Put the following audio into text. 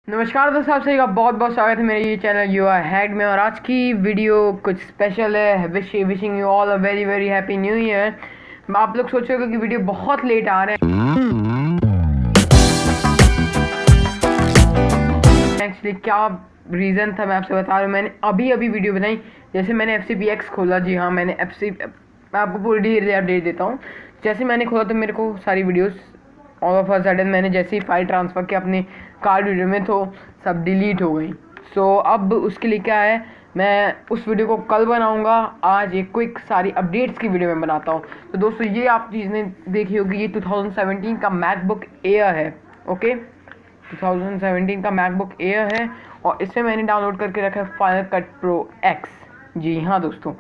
नमस्कार दोस्तों, आप सभी का बहुत बहुत स्वागत है मेरे ये चैनल यू आर हैड में। और आज की वीडियो कुछ स्पेशल है। Wishing you all a very very happy new year. आप लोग सोच रहे हो कि वीडियो बहुत लेट आ रहे हैं। एक्चुअली क्या रीज़न था मैं आपसे बता रहा हूँ। मैंने अभी वीडियो बनाई, जैसे मैंने FCPX खोला। जी हाँ, मैंने मैं आपको पूरी अपडेट देता हूँ। जैसे मैंने खोला तो मेरे को सारी videos all of a sudden मैंने जैसे ही फाइल ट्रांसफ़र किया अपने कार्ड वीडियो में तो सब डिलीट हो गई। सो अब उसके लिए क्या है, मैं उस वीडियो को कल बनाऊंगा। आज एक क्विक सारी अपडेट्स की वीडियो में बनाता हूँ। तो दोस्तों ये आप चीज़ देखी होगी, ये 2017 का मैकबुक एयर है। ओके, 2017 का मैकबुक एयर है और इसमें मैंने डाउनलोड करके रखा है फाइनल कट प्रो एक्स। जी हाँ दोस्तों,